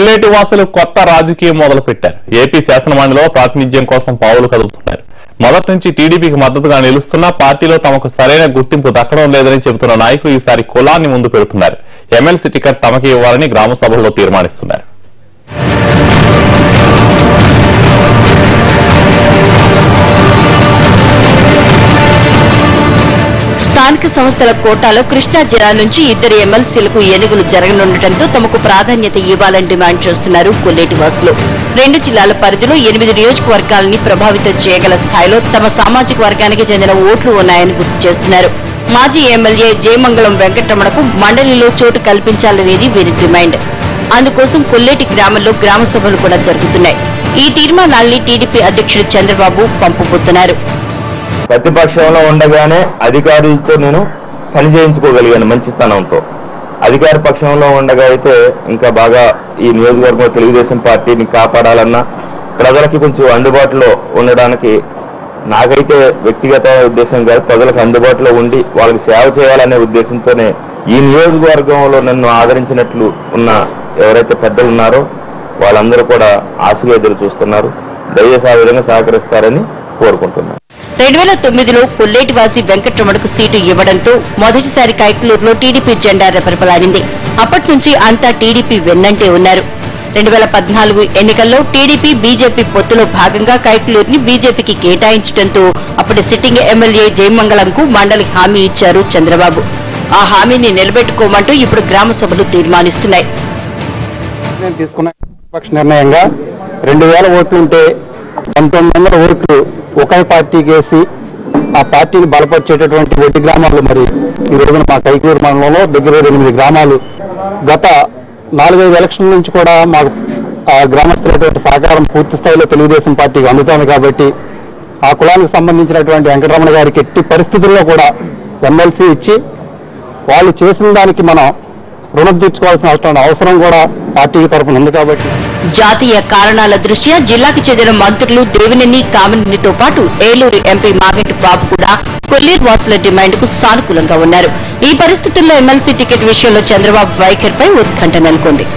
కొల్లేటి వాసులు కొత్త రాజకీయం మొదలుపెట్టారు. ఏపీ శాసనమండలిలో ప్రాతినిధ్యం కోసం పావులు కదుపుతున్నారు. మొదటి నుంచి టీడీపీకి మద్దతుగా నిలుస్తున్న పార్టీలో తమకు సరైన గుర్తింపు దక్కడం లేదని చెబుతున్న నాయకులు ఈసారి కులాన్ని ముందు పెడుతున్నారు. ఎమ్మెల్సీ టికెట్ తమకే ఇవ్వాలని గ్రామ సభల్లో తీర్మానిస్తున్నారు. స్థానిక సంస్థల కోటాలో కృష్ణా జిల్లా నుంచి 2 ఎమ్మెల్సీలకు ఎన్నికలు జరగనుండటంతో తమకు ప్రాధాన్యత ఇవ్వాలని డిమాండ్ చేస్తున్నారు కొల్లేటి వాసులు. 2 జిల్లాల పరిధిలో 8 నియోజకవర్గాలని ప్రభావితం చేయగల స్థాయిలో తమ సామాజిక వర్గానికి చెందిన ఓట్లు ఉన్నాయని గుర్తు చేస్తున్నారు. మాజీ ఎమ్మెల్యే జయమంగళం వెంకటరమణకు మండలిలో చోటు కల్పించాలనేది వీరి డిమాండ్. అందుకోసం కొల్లేటి గ్రామంలో గ్రామ సభలు కూడా జరుగుతున్నాయి. ఈ తీర్మానాల్ని టీడీపీ అధ్యక్షుడు చంద్రబాబు పంపబోతున్నారు. ప్రతిపక్షంలో ఉండగానే అధికారులతో నేను పని చేయించుకోగలిగాను మంచితనంతో. అధికార పక్షంలో ఉండగా అయితే ఇంకా బాగా ఈ నియోజకవర్గంలో తెలుగుదేశం పార్టీని కాపాడాలన్నా ప్రజలకి కొంచెం అందుబాటులో ఉండడానికి నాకైతే వ్యక్తిగత ఉద్దేశం కాదు, ప్రజలకు అందుబాటులో ఉండి వాళ్ళకి సేవ చేయాలనే ఉద్దేశంతోనే ఈ నియోజకవర్గంలో నన్ను ఆదరించినట్లు ఉన్న ఎవరైతే పెద్దలు ఉన్నారో వాళ్ళందరూ కూడా ఆశగా ఎదురు చూస్తున్నారు. దయచేసి ఆ విధంగా సహకరిస్తారని కోరుకుంటున్నాను. 2009లో కొల్లేటివాసి వెంకటరమణకు సీటు ఇవ్వడంతో మొదటిసారి కైకలూరులో టీడీపీ జెండా రెపరెపలాడింది. అప్పటి నుంచి అంతా టీడీపీ వెన్నంటే ఉన్నారు. 2014 ఎన్నికల్లో టీడీపీ బీజేపీ పొత్తులో భాగంగా కైకలూరుని బీజేపీకి కేటాయించడంతో అప్పటి సిట్టింగ్ ఎమ్మెల్యే జయమంగళంకు మండలి హామీ ఇచ్చారు చంద్రబాబు. ఆ హామీని నిలబెట్టుకోమంటూ ఇప్పుడు గ్రామ సభలు తీర్మానిస్తున్నాయి. తీసుకున్న పక్ష నిర్ణయంగా 2000 ఓట్లుంటే 1900 ఓట్లు ఒకే పార్టీకి వేసి ఆ పార్టీని బలపరిచేటటువంటి 2 గ్రామాలు మరి ఈ రోజున మా కైకలూరు మండలంలో దగ్గర 8 గ్రామాలు గత 4-5 ఎలక్షన్ల నుంచి కూడా మాకు ఆ గ్రామస్తులైనటువంటి సహకారం పూర్తి స్థాయిలో తెలుగుదేశం పార్టీకి అందుతోంది. కాబట్టి ఆ కులానికి సంబంధించినటువంటి వెంకటరమణ గారికి ఎట్టి పరిస్థితుల్లో కూడా ఎమ్మెల్సీ ఇచ్చి వాళ్ళు చేసిన దానికి మనం రుణం తీర్చుకోవాల్సిన అవసరం కూడా పార్టీకి తరఫున ఉంది. కాబట్టి జాతీయ కారణాల దృష్ట్యా జిల్లాకు చెందిన మంత్రులు దేవినేని కామినేనితో పాటు ఏలూరు ఎంపీ మాగంటి బాబు కూడా కొల్లేరు వాసుల డిమాండ్కు సానుకూలంగా ఉన్నారు. ఈ పరిస్థితుల్లో ఎమ్మెల్సీ టికెట్ విషయంలో చంద్రబాబు వైఖరిపై ఉత్కంఠ నెలకొంది.